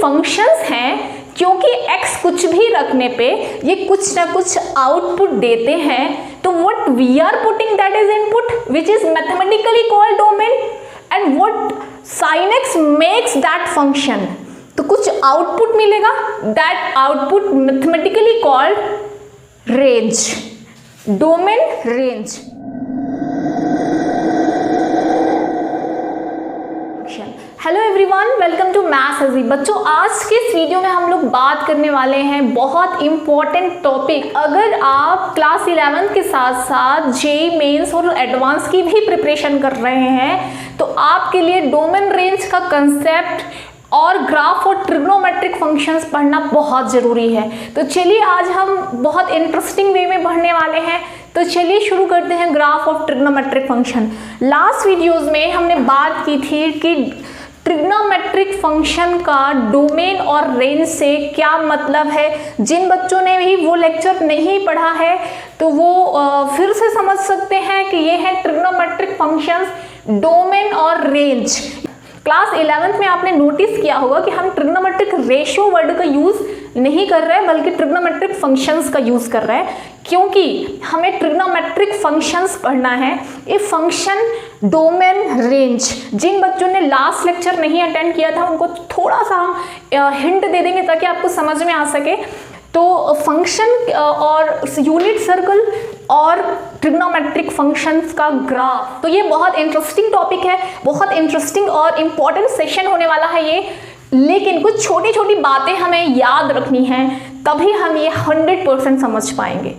Functions हैं, क्योंकि x कुछ भी रखने पे ये कुछ ना कुछ आउटपुट देते हैं, तो what we are putting that is input which is mathematically called domain, and what sin x makes that function, तो कुछ आउटपुट मिलेगा, that output mathematically called range, domain range। Hello everyone, welcome to maths अजीब। बच्चों, आज के इस video में हम लोग बात करने वाले हैं बहुत इम्पॉर्टेंट टॉपिक। अगर आप क्लास 11 के साथ साथ जेईई मेंस और एडवांस की भी प्रिपरेशन कर रहे हैं तो आपके लिए डोमेन रेंज का कंसेप्ट और ग्राफ और ट्रिग्नोमेट्रिक फंक्शंस पढ़ना बहुत ज़रूरी है। तो चलिए आज हम बहुत इंटरेस्टिंग वे में पढ़ने वाले हैं। तो चलिए शुरू करते हैं graph of trigonometric function. Last videos में हमने बात की थी कि ट्रिग्नोमेट्रिक फंक्शन का डोमेन और रेंज से क्या मतलब है। जिन बच्चों ने भी वो लेक्चर नहीं पढ़ा है तो वो फिर से समझ सकते हैं कि ये है ट्रिग्नोमेट्रिक फंक्शंस, डोमेन और रेंज। क्लास 11th में आपने नोटिस किया होगा कि हम ट्रिग्नोमेट्रिक रेशियो वर्ड का यूज़ नहीं कर रहे हैं बल्कि ट्रिग्नोमेट्रिक फंक्शंस का यूज़ कर रहे हैं, क्योंकि हमें ट्रिग्नोमेट्रिक फंक्शंस पढ़ना है। ये फंक्शन, डोमेन, रेंज, जिन बच्चों ने लास्ट लेक्चर नहीं अटेंड किया था उनको थोड़ा सा हम हिंट दे देंगे ताकि आपको समझ में आ सके। तो फंक्शन और यूनिट सर्कल और ट्रिग्नोमेट्रिक फंक्शंस का ग्राफ, तो ये बहुत इंटरेस्टिंग टॉपिक है, बहुत इंटरेस्टिंग और इम्पॉर्टेंट सेशन होने वाला है ये। लेकिन कुछ छोटी छोटी बातें हमें याद रखनी हैं, तभी हम ये 100% समझ पाएंगे।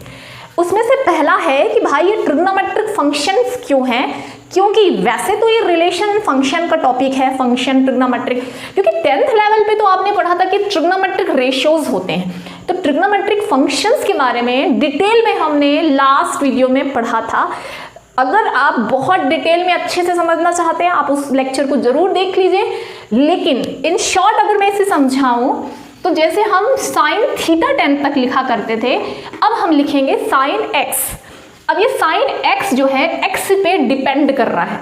उसमें से पहला है कि भाई ये ट्रिग्नोमेट्रिक फंक्शंस क्यों हैं, क्योंकि वैसे तो ये रिलेशन फंक्शन का टॉपिक है, फंक्शन ट्रिग्नोमेट्रिक, क्योंकि 10th लेवल पे तो आपने पढ़ा था कि ट्रिग्नोमेट्रिक रेशियोज होते हैं। तो ट्रिग्नोमेट्रिक फंक्शंस के बारे में डिटेल में हमने लास्ट वीडियो में पढ़ा था। अगर आप बहुत डिटेल में अच्छे से समझना चाहते हैं आप उस लेक्चर को जरूर देख लीजिए। लेकिन इन शॉर्ट अगर मैं इसे समझाऊं तो जैसे हम साइन थीटा 10 तक लिखा करते थे, अब हम लिखेंगे साइन एक्स। अब ये साइन एक्स जो है एक्स पे डिपेंड कर रहा है।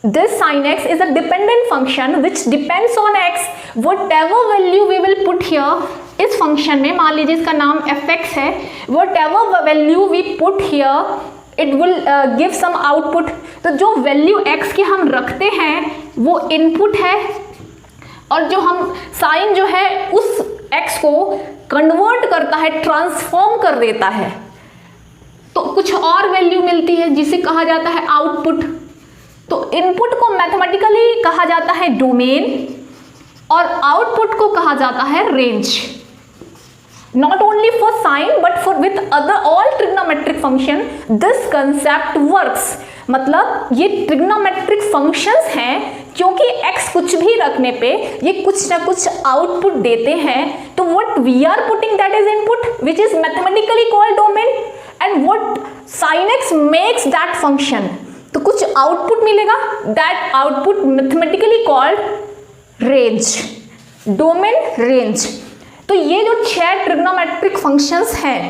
This sine x is a dependent function which depends on x. Whatever value we will put here इस फंक्शन में, मान लीजिए इसका नाम एफ एक्स है, whatever value we put here it will give some output. तो जो वैल्यू x की हम रखते हैं वो इनपुट है, और जो हम साइन जो है उस x को कन्वर्ट करता है, ट्रांसफॉर्म कर देता है, तो कुछ और वैल्यू मिलती है जिसे कहा जाता है आउटपुट। तो इनपुट को मैथमेटिकली कहा जाता है डोमेन और आउटपुट को कहा जाता है range. Not only for sine but for with other all trigonometric function this concept works। मतलब ये trigonometric functions हैं, क्योंकि x कुछ भी रखने पे ये कुछ ना कुछ आउटपुट देते हैं, तो what we are putting that is input which is mathematically called domain, and what sin x makes that function, तो कुछ आउटपुट मिलेगा, that output mathematically called range, domain range। तो ये जो 6 ट्रिग्नोमेट्रिक फंक्शंस हैं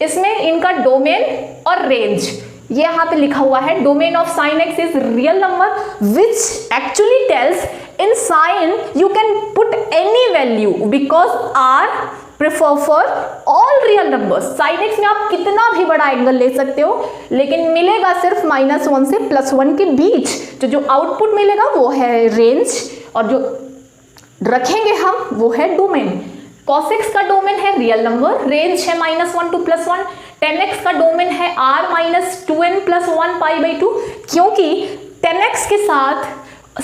इसमें इनका डोमेन और रेंज ये यहाँ पे लिखा हुआ है। Domain of sine x is real number which actually tells in sine you can put any value because are prefer for all real numbers. Sine x में आप कितना भी बड़ा एंगल ले सकते हो लेकिन मिलेगा सिर्फ -1 से +1 के बीच। तो जो आउटपुट मिलेगा वो है रेंज और जो रखेंगे हम वो है डोमेन। cos x का डोमेन है रियल नंबर, रेंज है -1 to +1। tan x का डोमेन है r-2n + 1 π/2, क्योंकि tan x के साथ,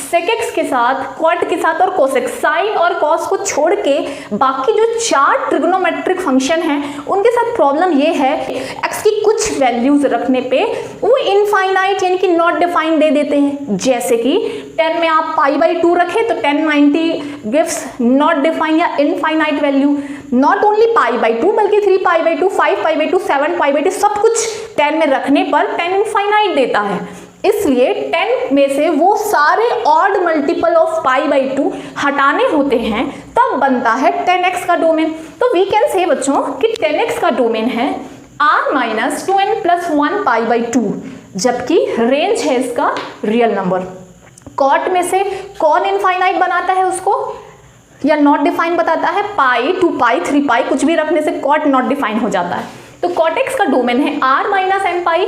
sec x के साथ, cot के साथ और cos x, साइन और cos को छोड़ के बाकी जो 4 ट्रिग्नोमेट्रिक फंक्शन हैं उनके साथ प्रॉब्लम ये है x की कुछ वैल्यूज रखने पे वो इनफाइनाइट यानी कि नॉट डिफाइंड दे देते हैं। जैसे कि 10 में आप π/2 रखें तो 1090 गिव्स नॉट डिफाइंड या इनफाइनाइट वैल्यू। नॉट ओनली π/2 बल्कि 3 π/2, 5 π/2, 7 π/2 सब कुछ 10 में रखने पर 10 इनफाइनाइट देता है। इसलिए 10 में से वो सारे ऑड मल्टीपल ऑफ π/2 हटाने होते हैं, तब बनता है 10x का डोमेन। तो वी कैन से बच्चों कि 10x का डोमेन है r-2n + 1 π/2, जबकि रेंज है इसका रियल नंबर। कॉट में से कौन इनफाइनाइट बनाता है उसको? या नॉट डिफाइन बताता है, पाई, 2 पाई, 3 पाई, कुछ भी रखने से कॉट नॉट डिफाइन हो जाता है। तो कॉट एक्स का डोमेन है r माइनस एम पाई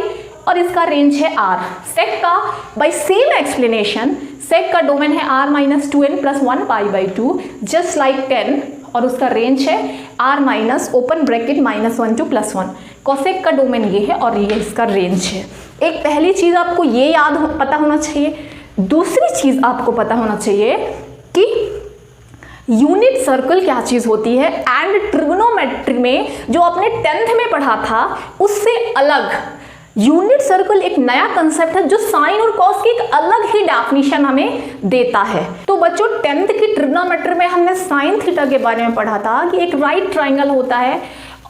और इसका रेंज है r। सेक का बाय सेम एक्सप्लेनेशन, सेक का डोमेन है r minus 2n plus 1 pi by 2 just like 10 और उसका रेंज है r minus open bracket minus 1 2 plus 1। Cosec का डोमेन ये है और ये इसका रेंज है। एक पहली चीज आपको ये पता होना चाहिए। दूसरी चीज आपको पता होना चाहिए कि यूनिट सर्कल क्या चीज होती है एंड ट्रिग्नोमेट्री में जो आपने 10th में पढ़ा था उससे अलग यूनिट सर्कल एक नया कंसेप्ट है जो साइन और कॉस की एक अलग ही डेफिनेशन हमें देता है। तो बच्चों 10th की ट्रिग्नोमेट्री में हमने साइन थीटा के बारे में पढ़ा था कि एक राइट ट्राइंगल होता है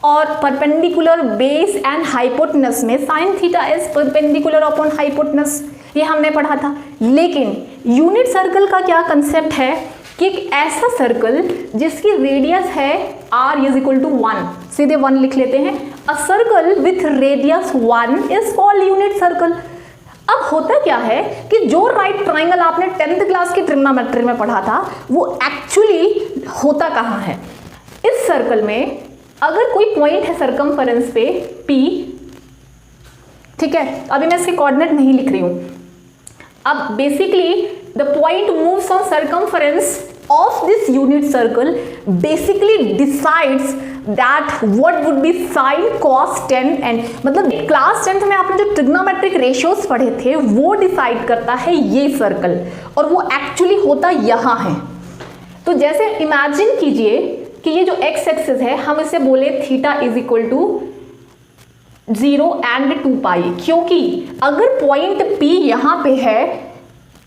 और परपेंडिकुलर बेस एंड हाइपोटेनस में sign theta is perpendicular upon hypotenuse, ये हमने पढ़ा था। लेकिन यूनिट सर्कल का क्या कंसेप्ट है कि एक ऐसा सर्कल जिसकी रेडियस है r इज इक्वल टू 1, सीधे 1 लिख लेते हैं। A circle with radius 1 is called unit circle. अब होता क्या है कि जो राइट ट्राइंगल आपने 10th क्लास की ट्रिग्नोमेट्री में पढ़ा था वो एक्चुअली होता कहाँ है। इस सर्कल में अगर कोई पॉइंट है सर्कमफेरेंस पे P, ठीक है, अभी मैं इसके कोऑर्डिनेट नहीं लिख रही हूँ। अब basically the point moves on circumference of this unit circle basically decides that what would be sine cos 10 and मतलब क्लास 10th में आपने जो ट्रिग्नोमेट्रिक रेशियोज पढ़े थे वो डिसाइड करता है ये सर्कल, और वो एक्चुअली होता यहाँ है। तो जैसे इमेजिन कीजिए कि ये जो x एक्सिस है हम इसे बोले theta is equal to 0 and 2 pi, क्योंकि अगर पॉइंट P यहाँ पे है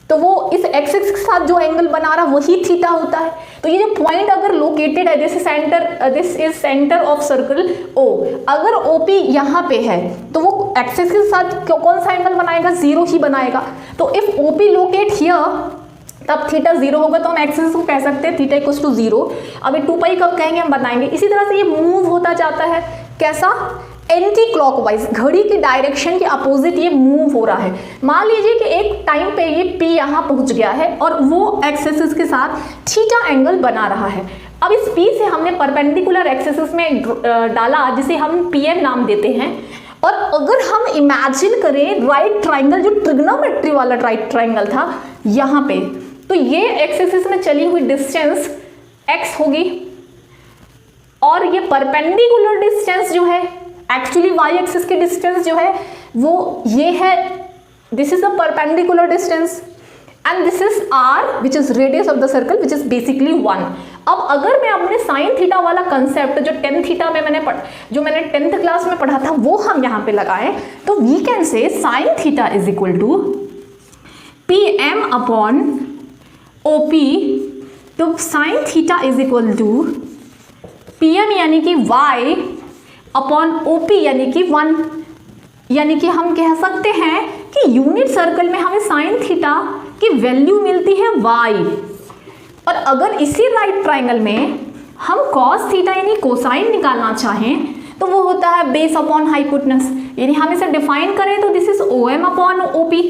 तो वो इस x एक्सिस के साथ जो एंगल बना रहा वही थीटा होता है। तो ये जो पॉइंट अगर लोकेटेड है, this is centre of circle O, अगर OP यहाँ पे है तो वो एक्सिस के साथ कौन सा एंगल बनाएगा, 0 ही बनाएगा। तो इफ OP लोकेट हियर तब थीटा 0 होगा, तो हम एक्सिस को कह सकते हैं थीटा इक्वल्स टू 0। अभी 2 पाई कब कहेंगे हम बताएंगे। इसी तरह से ये मूव होता जाता है, कैसा, एंटी क्लॉकवाइज, घड़ी की डायरेक्शन के अपोजिट ये मूव हो रहा है। मान लीजिए कि एक टाइम पे ये P यहाँ पहुँच गया है और वो एक्सिस के साथ थीटा एंगल बना रहा है। अब इस P से हमने परपेंडिकुलर एक्सिस में डाला जिसे हम PM नाम देते हैं। और अगर हम इमेजिन करें राइट ट्राइंगल, जो ट्रिग्नोमेट्री वाला राइट ट्राइंगल था यहाँ पे, तो ये एक्सिस में चली हुई डिस्टेंस x होगी और ये परपेंडिकुलर डिस्टेंस जो है एक्चुअली y एक्सिस की डिस्टेंस जो है वो ये है, this is the perpendicular distance and this is r which is radius of the circle which is basically 1। अब अगर मैं अपने साइन थीटा वाला कंसेप्ट जो 10 थीटा में मैंने 10th क्लास में पढ़ा था वो हम यहाँ पे लगाएं तो we can say sine theta is equal to PM upon OP। तो sine theta is equal to PM यानी कि y अपॉन OP यानी कि 1, यानी कि हम कह सकते हैं कि यूनिट सर्कल में हमें साइन थीटा की वैल्यू मिलती है y, और अगर इसी राइट ट्राइंगल में हम कॉस थीटा यानी कोसाइन निकालना चाहें तो वो होता है बेस अपॉन हाइपोटेनस, यानी हम इसे डिफाइन करें तो this is OM upon OP,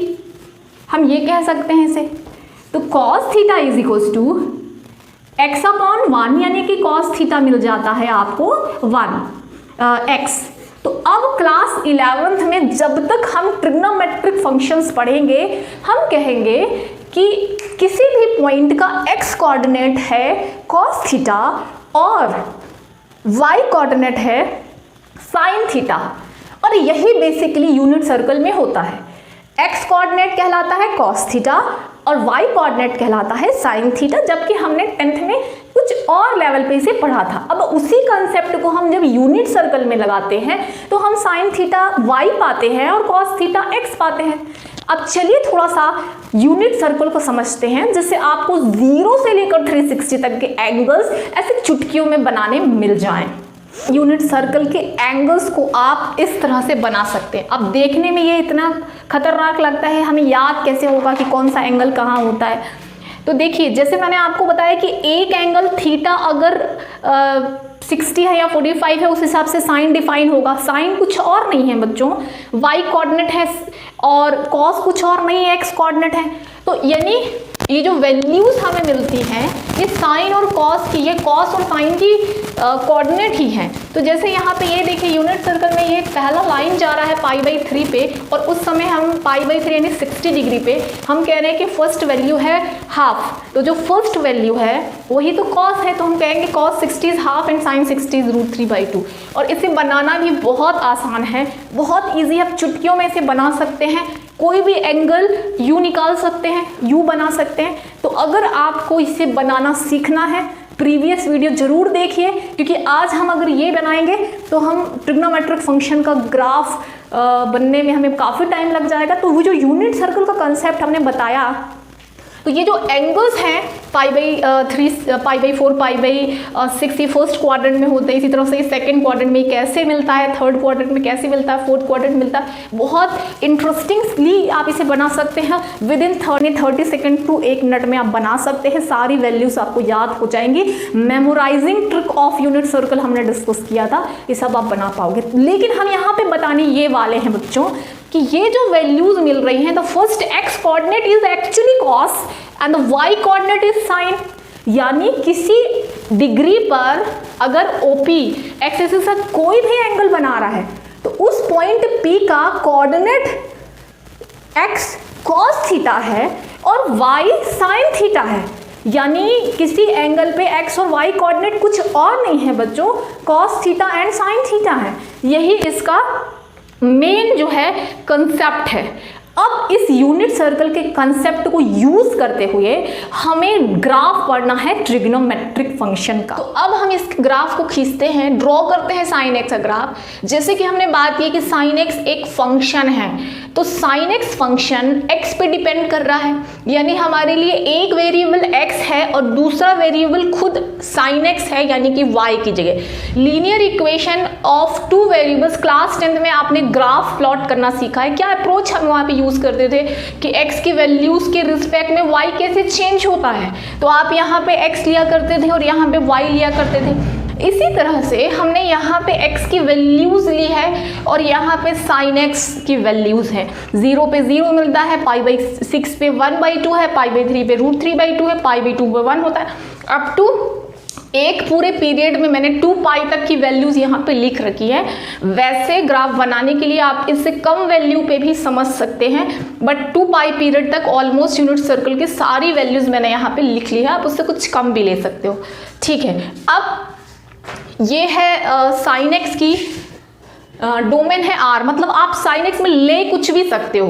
हम ये कह सकते हैं इसे। तो cos theta is equals to x upon 1, यानी कि कॉस थीटा मिल जाता है आपको 1x। तो अब क्लास 11th में जब तक हम ट्रिग्नोमेट्रिक फंक्शंस पढ़ेंगे हम कहेंगे कि किसी भी पॉइंट का x कोऑर्डिनेट है cos थीटा और y कोऑर्डिनेट है sin थीटा, और यही बेसिकली यूनिट सर्कल में होता है। x कोऑर्डिनेट कहलाता है cos थीटा और y कोऑर्डिनेट कहलाता है sin थीटा, जबकि हमने 10th में कुछ और लेवल पे इसे पढ़ा था। अब उसी कंसेप्ट को हम जब यूनिट सर्कल में लगाते हैं तो हम sin थीटा y पाते हैं और cos थीटा x पाते हैं। अब चलिए थोड़ा सा यूनिट सर्कल को समझते हैं जिससे आपको 0 से लेकर 360 तक के एंगल्स ऐसे चुटकियों में बनाने मिल जाएं। यूनिट सर्कल के एंगल्स को आप इस तरह से बना सकते हैं। अब देखने में ये इतना खतरनाक लगता है, हमें याद कैसे होगा कि कौन सा एंगल कहाँ होता है। तो देखिए जैसे मैंने आपको बताया कि एक एंगल थीटा अगर 60 है या 45 है उस हिसाब से साइन डिफाइन होगा। साइन कुछ और नहीं है बच्चों, y कोऑर्डिनेट है और cos कुछ और नहीं है, x कोऑर्डिनेट है। तो यानी ये जो वैल्यूज हमें मिलती हैं ये साइन और कॉस की, ये कॉस और साइन की कोऑर्डिनेट ही हैं। तो जैसे यहाँ पे ये देखिए यूनिट सर्कल में ये पहला लाइन जा रहा है π/3 पे, और उस समय हम π/3 यानी 60 डिग्री पे हम कह रहे हैं कि फर्स्ट वैल्यू है हाफ। तो जो फर्स्ट वैल्यू है वही तो कॉस है, तो हम कहेंगे cos 60 is half and sin 60 is √3/2। और इसे बनाना भी बहुत आसान है, बहुत ईजी, आप चुटकियों में इसे बना सकते हैं। कोई भी एंगल यू निकाल सकते हैं, यू बना सकते हैं। तो अगर आपको इसे बनाना सीखना है प्रीवियस वीडियो जरूर देखिए, क्योंकि आज हम अगर ये बनाएंगे तो हम ट्रिग्नोमेट्रिक फंक्शन का ग्राफ बनने में हमें काफ़ी टाइम लग जाएगा। तो वो जो यूनिट सर्कल का कंसेप्ट हमने बताया, तो ये जो एंगल्स हैं π/3, π/4, π/6 ये फर्स्ट क्वाड्रेंट में होते हैं, इसी तरह से ये सेकंड क्वाड्रेंट में कैसे मिलता है, थर्ड क्वाड्रेंट में कैसे मिलता है, फोर्थ क्वाड्रेंट मिलता है। बहुत इंटरेस्टिंगली आप इसे बना सकते हैं, within 30 second to 1 minute में आप बना सकते हैं। सारी वैल्यूज आपको याद हो जाएंगी। Memorising trick of unit circle हमने डिस्कस किया था, ये सब आप बना पाओगे। लेकिन हम यहाँ पे बताने ये वाले हैं बच्चों कि ये जो वैल्यूज मिल रही हैं, the first x coordinate is actually cos and the y coordinate is sin। यानी किसी डिग्री पर अगर OP x एक्सिस के साथ कोई भी एंगल बना रहा है तो उस पॉइंट P का कोऑर्डिनेट x cos थीटा है और y sin थीटा है। यानी किसी एंगल पे x और y कोऑर्डिनेट कुछ और नहीं है बच्चों, cos theta and sin theta है। यही इसका मेन जो है कंसेप्ट है। अब इस यूनिट सर्कल के कंसेप्ट को यूज करते हुए हमें ग्राफ पढ़ना है ट्रिग्नोमेट्रिक फंक्शन का। तो अब हम इस ग्राफ को खींचते हैं, ड्रॉ करते हैं sin x का ग्राफ। जैसे कि हमने बात की कि sin x एक फंक्शन है, तो sin x फंक्शन x पे डिपेंड कर रहा है, यानी हमारे लिए एक वेरिएबल x है और दूसरा वेरिएबल खुद sin x है, यानी कि y की जगह। Linear equation of two variables, class 10th में आपने ग्राफ प्लॉट करना सीखा है। क्या अप्रोच हम वहाँ पे यूज करते थे कि x की वैल्यूज के रिस्पेक्ट में y कैसे चेंज होता है, तो आप यहाँ पे x लिया करते थे और यहाँ पे y लिया करते थे। इसी तरह से हमने यहाँ पे x की वैल्यूज ली है और यहाँ पे sin x की वैल्यूज है। 0 पे 0 मिलता है, π/6 पे 1/2 है, π/3 पे √3/2 है, π/2 पे 1 होता है। अप टू एक पूरे पीरियड में मैंने 2π तक की वैल्यूज यहाँ पे लिख रखी है। वैसे ग्राफ बनाने के लिए आप इससे कम वैल्यू पे भी समझ सकते हैं, बट 2π पीरियड तक ऑलमोस्ट यूनिट सर्कल की सारी वैल्यूज मैंने यहाँ पे लिख ली है, आप उससे कुछ कम भी ले सकते हो। ठीक है, अब ये है sin x की डोमेन है R, मतलब आप sin x में ले कुछ भी सकते हो,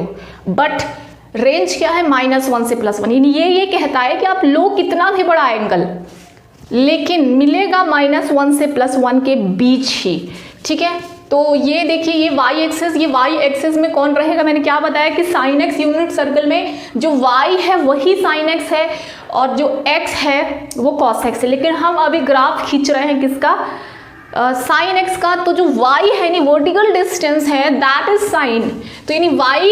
बट रेंज क्या है -1 से +1, यानी ये कहता है कि आप लो कितना भी बड़ा एंगल, लेकिन मिलेगा -1 से +1 के बीच ही। ठीक है, तो ये देखिए ये y एक्सिस, ये y एक्सिस में कौन रहेगा, मैंने क्या बताया कि sin x यूनिट सर्कल में जो y है वही sin x है और जो x है वो cos x है। लेकिन हम अभी ग्राफ खींच रहे हैं किसका, sin x का, तो जो y है यानी वर्टिकल डिस्टेंस है दैट इज sin, तो यानी y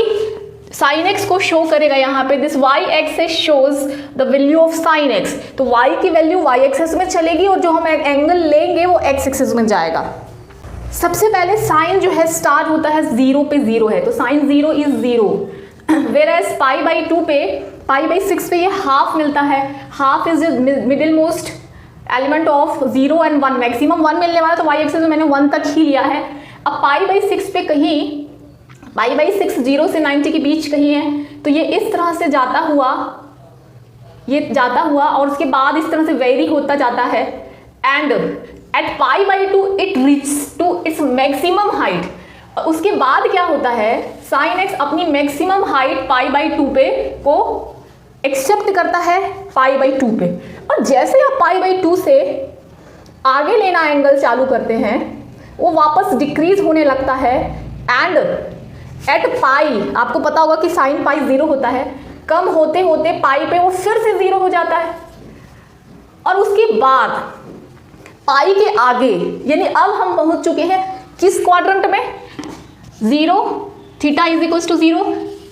sin x को शो करेगा यहाँ पे, this y axis shows the value of sin x, तो y की वैल्यू y एक्सिस में चलेगी और जो हम एंगल लेंगे वो x एक्सिस में जाएगा। सबसे पहले साइन जो है स्टार्ट होता है 0 पे 0 है, तो साइन 0 इज 0, वेयरएज π/2 पे, π/6 पे ये हाफ मिलता है, half is middle most element of 0 and 1, maximum 1 मिलने वाला, तो y एक्सिस में मैंने 1 तक ही लिया है। अब π/6 पे कहीं π/6 0 से 90 के बीच कहीं है, तो ये इस तरह से जाता हुआ, ये जाता हुआ और उसके बाद इस तरह से वेरी होता जाता है, and at π/2 it reach to its maximum height. उसके बाद क्या होता है, sin x अपनी मैक्सिमम हाइट π/2 पे को एक्सेप्ट करता है π/2 पे, और जैसे आप π/2 से आगे लेना एंगल चालू करते हैं वो वापस डिक्रीज होने लगता है, एंड एट पाई आपको पता होगा कि sin π 0 होता है, कम होते होते पाई पे वो फिर से 0 हो जाता है, और उसके बाद पाई के आगे, यानी अब हम पहुंच चुके हैं किस क्वाड्रेंट में, 0, theta is equal to 0,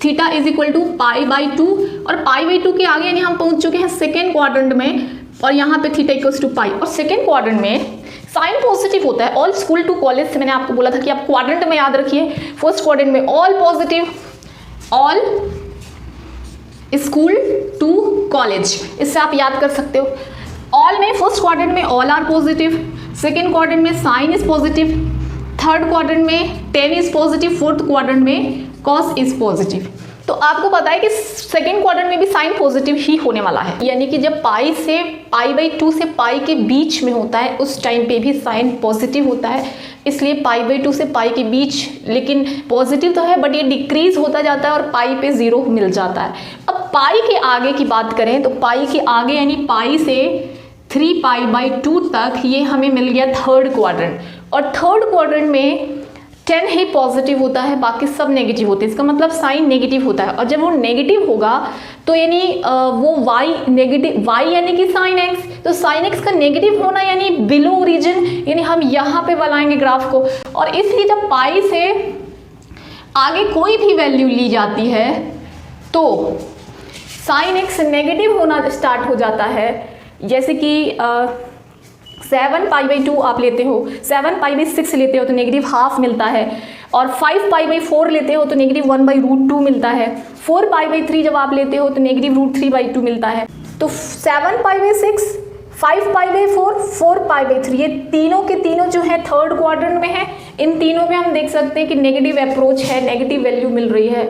theta is equal to π/2, और π/2 के आगे यानी हम पहुंच चुके हैं सेकेंड क्वाड्रेंट में, और यहाँ पे थीटा इक्वल टू पाई, और सेकेंड क्वाड्रेंट में साइन पॉजिटिव होता है। ऑल स्कूल टू कॉलेज से मैंने आपको बोला था कि आप क्वाड्रेंट में याद रखिए, फर्स्ट क्वाड्रेंट में all positive, all school to college, इससे आप याद कर सकते हो। ऑल में फर्स्ट क्वाड्रेंट में all are positive, second quadrant में sine is positive, third quadrant में tan is positive, fourth quadrant में कॉस इज पॉजिटिव। तो आपको पता है कि सेकेंड क्वाड्रेंट में भी साइन पॉजिटिव ही होने वाला है, यानी कि जब पाई से पाई/2 से पाई के बीच में होता है उस टाइम पे भी साइन पॉजिटिव होता है, इसलिए पाई/2 से पाई के बीच, लेकिन पॉजिटिव तो है बट ये डिक्रीज होता जाता है और पाई पे 0 मिल जाता है। अब पाई के आगे की बात करें तो पाई के आगे यानी पाई से 3π/2 तक ये हमें मिल गया थर्ड क्वाड्रेंट, और थर्ड क्वाड्रेंट में 10 ही पॉजिटिव होता है, बाकी सब नेगेटिव होते हैं। इसका मतलब साइन नेगेटिव होता है, और जब वो नेगेटिव होगा तो यानी वो y नेगेटिव, y यानी कि साइन x, तो साइन x का नेगेटिव होना यानी बिलो ओरिजिन, यानी हम यहाँ पे बनाएंगे ग्राफ को। और इसलिए जब पाई से आगे कोई भी वैल्यू ली जाती है तो साइन x नेगेटिव होना स्टार्ट हो जाता है। जैसे कि 7π/2 आप लेते हो, 7π/6 लेते हो तो नेगेटिव हाफ मिलता है, और 5π/4 लेते हो तो नेगेटिव 1/√2 मिलता है, 4π/3 जब आप लेते हो तो नेगेटिव √3/2 मिलता है। तो 7π/6, 5π/4, 4π/3 ये तीनों के तीनों जो है थर्ड क्वाड्रेंट में है। इन तीनों में हम देख सकते हैं कि नेगेटिव अप्रोच है, नेगेटिव वैल्यू मिल रही है,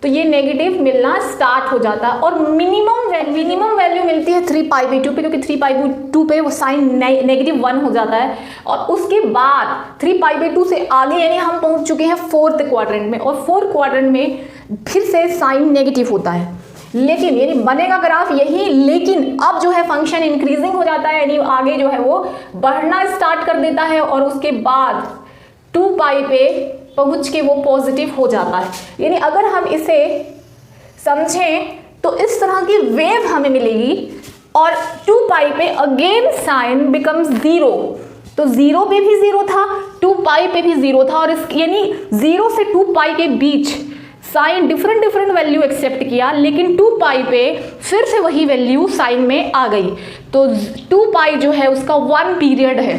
तो ये नेगेटिव मिलना स्टार्ट हो जाता है। और मिनिमम वैल्यू मिलती है 3π/2 पे, क्योंकि 3π/2 पे वो साइन -1 हो जाता है, और उसके बाद 3π/2 से आगे यानी हम पहुंच चुके हैं फोर्थ क्वाड्रेंट में, और फोर्थ क्वाड्रेंट में फिर से साइन नेगेटिव होता है, लेकिन यानी बनेगा ग्राफ यही, लेकिन अब जो है फंक्शन इंक्रीजिंग हो जाता है, यानी आगे जो है वो बढ़ना स्टार्ट कर देता है, और उसके बाद 2π पे पहुंच के वो पॉजिटिव हो जाता है। यानी अगर हम इसे समझें तो इस तरह की वेव हमें मिलेगी, और 2π पे अगेन साइन बिकम्स 0, तो 0 पे भी 0 था, 2π पे भी 0 था, और इस यानी 0 से 2π के बीच साइन डिफरेंट वैल्यू एक्सेप्ट किया, लेकिन 2π पे फिर से वही वैल्यू साइन में आ गई। तो 2π जो है उसका 1 पीरियड है,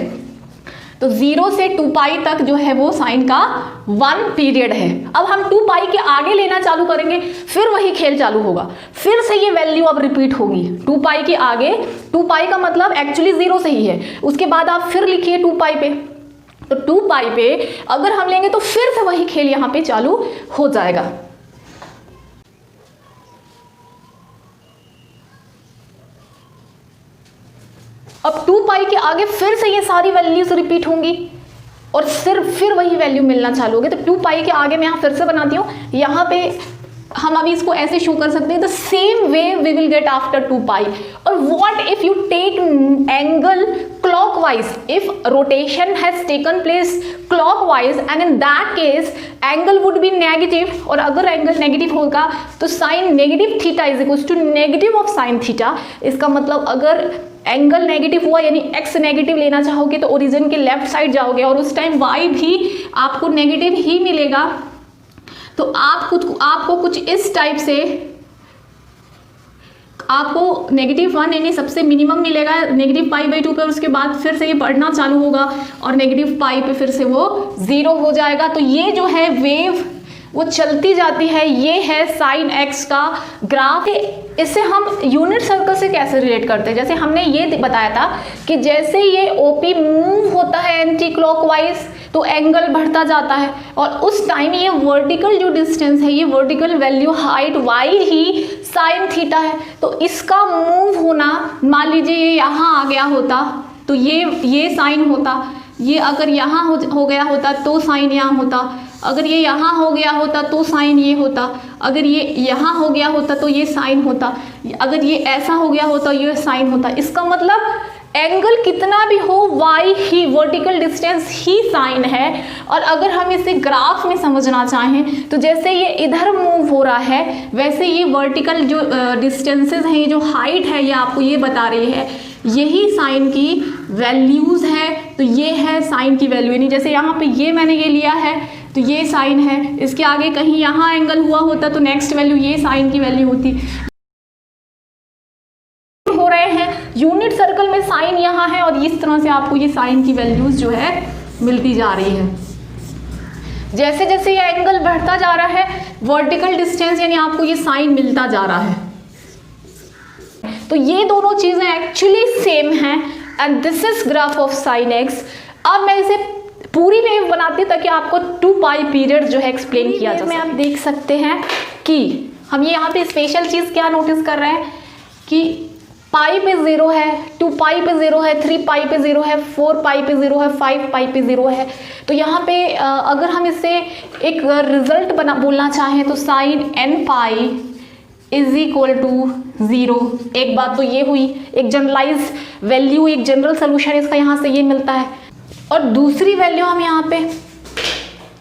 तो 0 से 2π तक जो है वो साइन का 1 पीरियड है। अब हम 2π के आगे लेना चालू करेंगे, फिर वही खेल चालू होगा, फिर से ये वैल्यू अब रिपीट होगी 2π के आगे। 2π का मतलब एक्चुअली 0 से ही है, उसके बाद आप फिर लिखिए 2π पे, तो 2π पे अगर हम लेंगे तो फिर से वही खेल यहाँ पे चालू हो जाएगा। अब 2π के आगे फिर से ये सारी वैल्यूज रिपीट होंगी, और फिर वही वैल्यू मिलना चालू होगी। तो 2π के आगे मैं यहाँ फिर से बनाती हूँ, यहाँ पे हम अभी इसको ऐसे शो कर सकते हैं, the same way we will get after 2π। और what if you take angle clockwise, if rotation has taken place clockwise and in that case angle would be negative, और अगर एंगल नेगेटिव होगा तो sine negative theta is equal to negative of sine theta. इसका मतलब अगर angle negative हुआ यानी x negative लेना चाहोगे तो ओरिजिन के लेफ्ट साइड जाओगे, और उस टाइम y भी आपको नेगेटिव ही मिलेगा। तो आपको कुछ इस टाइप से आपको -1 यानी सबसे मिनिमम मिलेगा -π/2 पे, उसके बाद फिर से ये बढ़ना चालू होगा और -π पे फिर से वो 0 हो जाएगा। तो ये जो है वेव वो चलती जाती है, ये है साइन x का ग्राफ। इससे हम यूनिट सर्कल से कैसे रिलेट करते हैं, जैसे हमने ये बताया था कि जैसे ये OP मूव होता है एंटी क्लॉकवाइज तो एंगल बढ़ता जाता है, और उस टाइम ये वर्टिकल जो डिस्टेंस है, ये वर्टिकल वैल्यू हाइट y ही साइन थीटा है। तो इसका मूव होना, मान लीजिए ये यहाँ आ गया होता तो ये साइन होता, ये अगर यहाँ हो गया होता तो साइन यहाँ होता, अगर ये यहाँ हो गया होता तो साइन ये होता, अगर ये यहाँ हो गया होता तो ये साइन होता, अगर ये ऐसा हो गया होता ये साइन होता। इसका मतलब एंगल कितना भी हो y ही वर्टिकल डिस्टेंस ही साइन है। और अगर हम इसे ग्राफ में समझना चाहें तो जैसे ये इधर मूव हो रहा है वैसे ये वर्टिकल जो डिस्टेंसेस हैं, ये जो हाइट है, ये आपको ये बता रही है यही साइन की वैल्यूज़ है। तो ये है साइन की वैल्यू, यानी जैसे यहाँ पे ये मैंने ये लिया है तो ये साइन है, इसके आगे कहीं यहाँ एंगल हुआ होता तो नेक्स्ट वैल्यू ये साइन की वैल्यू होती। हो रहे हैं यूनिट सर्कल में साइन यहाँ है, और इस तरह से आपको ये साइन की वैल्यूज जो है मिलती जा रही है। जैसे जैसे ये एंगल बढ़ता जा रहा है वर्टिकल डिस्टेंस यानी आपको ये साइन मिलता जा रहा है। तो ये दोनों चीज़ें एक्चुअली सेम हैं and this is graph of sine x. अब मैं इसे पूरी वेव बनाती हूँ ताकि आपको 2 पाई पीरियड जो है एक्सप्लेन किया जा सके। आप देख सकते हैं कि हम ये यहाँ पे स्पेशल चीज़ क्या नोटिस कर रहे हैं कि पाई पे 0 है, 2 पाई पे 0 है, 3 पाई पे 0 है, 4 पाई पे 0 है, 5 पाई पे 0 है। तो यहाँ पे अगर हम इसे एक रिजल्ट बोलना चाहें तो sine n pi is equal to 0। एक बात तो ये हुई, एक जनरलाइज वैल्यू, एक जनरल सोल्यूशन इसका यहाँ से ये मिलता है। और दूसरी वैल्यू हम यहाँ पे,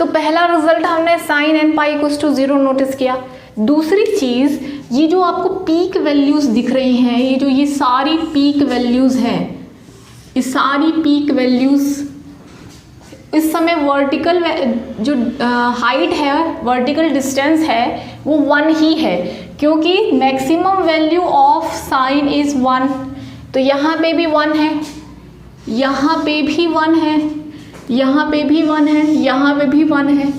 तो पहला रिजल्ट हमने sine n pi equal to 0 notice किया। दूसरी चीज़, ये जो आपको पीक वैल्यूज़ दिख रही हैं, ये सारी पीक वैल्यूज़ हैं, ये सारी पीक वैल्यूज़ इस समय वर्टिकल जो हाइट है, वर्टिकल डिस्टेंस है वो 1 ही है, क्योंकि maximum value of sine is 1। तो यहाँ पे भी 1 है, यहाँ पे भी 1 है, यहाँ पे भी 1 है, यहाँ पे भी 1 है।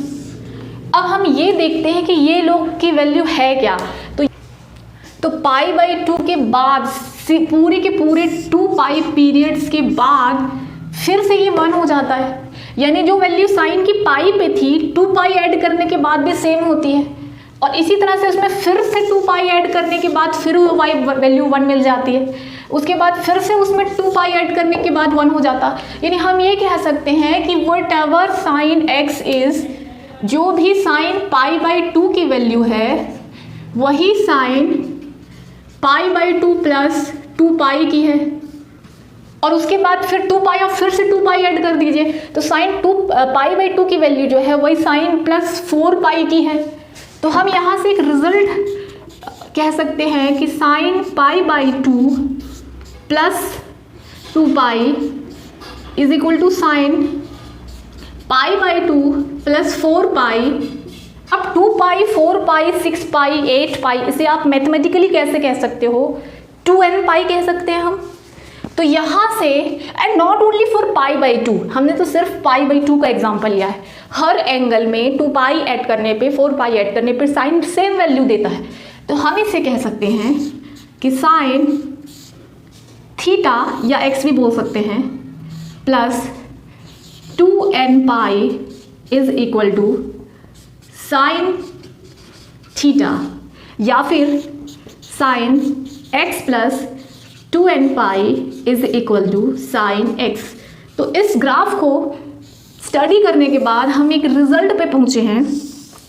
अब हम ये देखते हैं कि ये लोग की वैल्यू है क्या। तो पाई बाई 2 के बाद पूरे के पूरे 2 पाई पीरियड्स के बाद फिर से ये 1 हो जाता है, यानी जो वैल्यू साइन की पाई पे थी 2 पाई ऐड करने के बाद भी सेम होती है, और इसी तरह से उसमें फिर से 2 पाई ऐड करने के बाद फिर वो वैल्यू 1 मिल जाती है, उसके बाद फिर से उसमें 2 पाई ऐड करने के बाद 1 हो जाता। यानी हम ये कह सकते हैं कि what ever sign x is, जो भी साइन पाई बाई 2 की वैल्यू है वही साइन पाई बाई 2 प्लस 2 पाई की है, और उसके बाद फिर 2 पाई और फिर से 2 पाई ऐड कर दीजिए, तो साइन पाई बाई 2 की वैल्यू जो है वही साइन प्लस 4 पाई की है। तो हम यहाँ से एक रिजल्ट कह सकते हैं कि sine pi by 2 plus 2 pi is equal to sine pi by 2 plus 4 pi. अब 2 पाई, 4 पाई, 6 पाई, 8 पाई, इसे आप मैथमेटिकली कैसे कह सकते हो, 2n पाई कह सकते हैं हम। तो यहाँ से, and not only for pi by 2, हमने तो सिर्फ पाई बाई 2 का एग्जांपल लिया है। हर एंगल में 2 पाई ऐड करने पे, 4 पाई ऐड करने पे साइन सेम वैल्यू देता है। तो हम इसे कह सकते हैं कि साइन थीटा या एक्स भी बोल सकते हैं plus 2n pi is equal to sine theta, या फिर sine x plus 2n pi is equal to sine x। तो इस ग्राफ को स्टडी करने के बाद हम एक रिजल्ट पे पहुंचे हैं,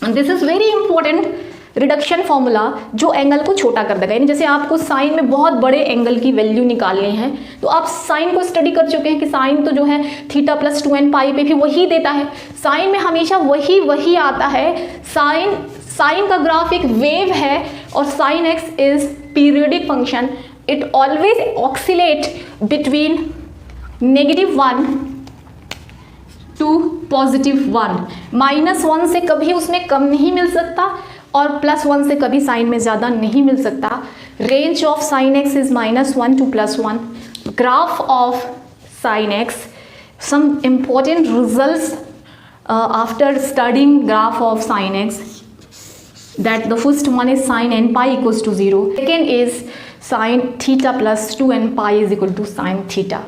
this is very important reduction formula, जो एंगल को छोटा कर देगा। यानी जैसे आपको साइन में बहुत बड़े एंगल की वैल्यू निकालनी है, तो आप साइन को स्टडी कर चुके हैं कि साइन तो जो है थीटा प्लस 2n पाई पे भी वही देता है, साइन में हमेशा वही आता है। साइन का ग्राफ एक वेव है और sine x is periodic function, it always oscillate between -1 to +1। -1 से कभी उसमें कम नहीं मिल सकता और +1 से कभी साइन में ज़्यादा नहीं मिल सकता। Range of sine x is -1 to +1। Graph of sine x, some important results after studying graph of sin x, that the first one is sin n pi equals to 0, second is sin theta plus 2n pi is equal to sin theta.